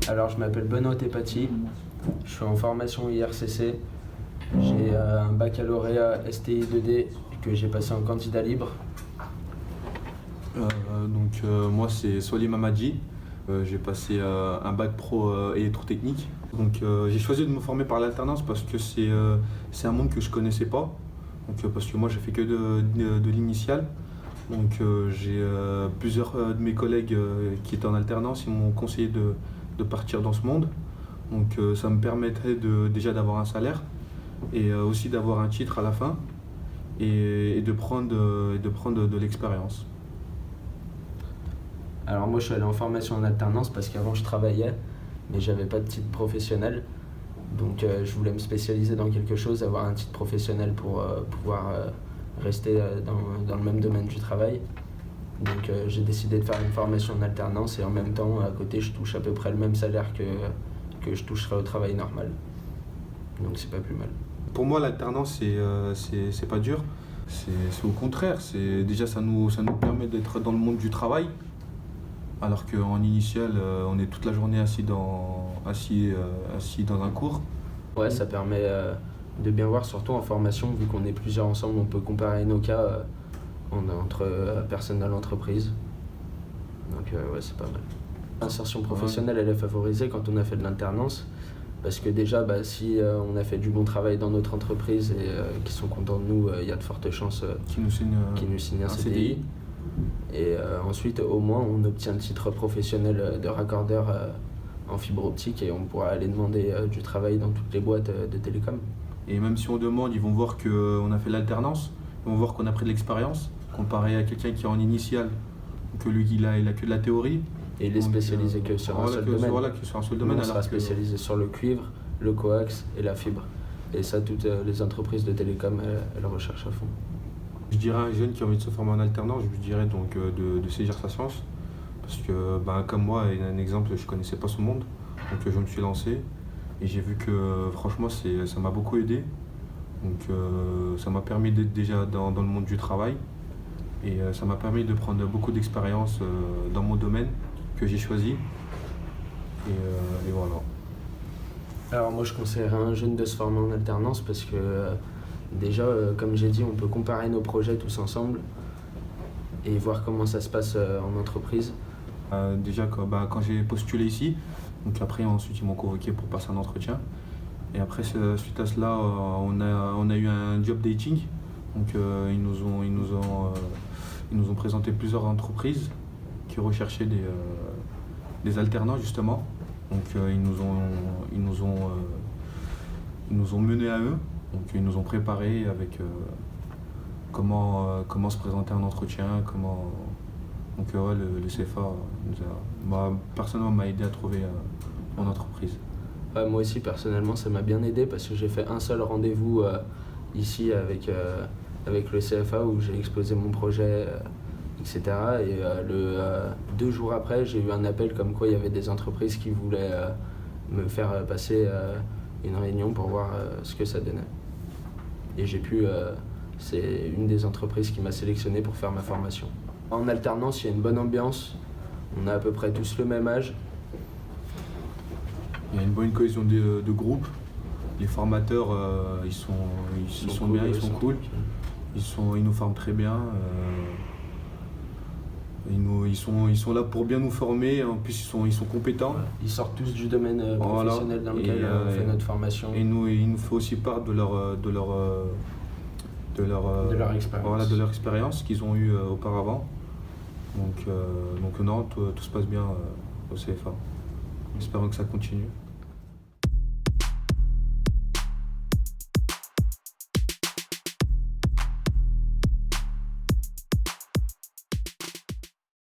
Alors, je m'appelle Benoît Tepati, je suis en formation IRCC. J'ai un baccalauréat STI 2D que j'ai passé en candidat libre. Moi c'est Solim Mamadi, j'ai passé un bac pro électrotechnique. J'ai choisi de me former par l'alternance parce que c'est un monde que je connaissais pas. Parce que moi j'ai fait que de l'initiale. J'ai plusieurs de mes collègues qui étaient en alternance, ils m'ont conseillé de partir dans ce monde. Ça me permettrait déjà d'avoir un salaire et aussi d'avoir un titre à la fin et de prendre de l'expérience. Alors moi je suis allé en formation en alternance parce qu'avant je travaillais mais j'avais pas de titre professionnel. Je voulais me spécialiser dans quelque chose, avoir un titre professionnel pour pouvoir rester dans le même domaine du travail. J'ai décidé de faire une formation en alternance et en même temps à côté je touche à peu près le même salaire que je toucherais au travail normal. Donc c'est pas plus mal. Pour moi l'alternance c'est pas dur, c'est au contraire, déjà ça nous permet d'être dans le monde du travail. Alors qu'en initial, on est toute la journée assis dans un cours. Ouais, ça permet de bien voir, surtout en formation, vu qu'on est plusieurs ensemble, on peut comparer nos cas entre personnes dans l'entreprise. Ouais, c'est pas mal. L'insertion professionnelle, elle est favorisée quand on a fait de l'alternance, parce que déjà, si on a fait du bon travail dans notre entreprise et qu'ils sont contents de nous, il y a de fortes chances qu'ils nous signent un CDI. Et ensuite, au moins, on obtient le titre professionnel de raccordeur en fibre optique et on pourra aller demander du travail dans toutes les boîtes de télécom. Et même si on demande, ils vont voir qu'on a fait l'alternance, ils vont voir qu'on a pris de l'expérience, comparé à quelqu'un qui est en initiale, que lui, il a que de la théorie. Et il est spécialisé que sur un seul domaine. Voilà, que sur un seul domaine. On sera spécialisé sur le cuivre, le coax et la fibre. Et ça, toutes les entreprises de télécom, elles recherchent à fond. Je dirais à un jeune qui a envie de se former en alternance, je lui dirais de saisir sa chance. Parce que comme moi, il y a un exemple, je ne connaissais pas ce monde. Je me suis lancé et j'ai vu que franchement ça m'a beaucoup aidé. Ça m'a permis d'être déjà dans le monde du travail. Et ça m'a permis de prendre beaucoup d'expérience dans mon domaine que j'ai choisi. Et voilà. Alors moi je conseillerais à un jeune de se former en alternance parce que déjà, comme j'ai dit, on peut comparer nos projets tous ensemble et voir comment ça se passe en entreprise. Déjà, quand j'ai postulé ici, ensuite ils m'ont convoqué pour passer un entretien. Et après, suite à cela, on a eu un job dating. Ils nous ont présenté plusieurs entreprises qui recherchaient des alternants justement. Ils nous ont menés à eux. Ils nous ont préparé avec comment se présenter à un entretien, le CFA personnellement m'a aidé à trouver mon entreprise. Moi aussi personnellement ça m'a bien aidé parce que j'ai fait un seul rendez-vous ici avec le CFA où j'ai exposé mon projet, etc. Et 2 jours après j'ai eu un appel comme quoi il y avait des entreprises qui voulaient me faire passer une réunion pour voir ce que ça donnait. Et c'est une des entreprises qui m'a sélectionné pour faire ma formation. En alternance, il y a une bonne ambiance, on a à peu près tous le même âge. Il y a une bonne cohésion de groupe, les formateurs ils sont bien, ils sont cool, ils nous forment très bien. Ils sont là pour bien nous former, en plus ils sont compétents. Ouais. Ils sortent tous du domaine professionnel dans lequel on fait notre formation. Et ils nous font aussi part de leur expérience qu'ils ont eue auparavant. Non, tout se passe bien au CFA. Espérons que ça continue.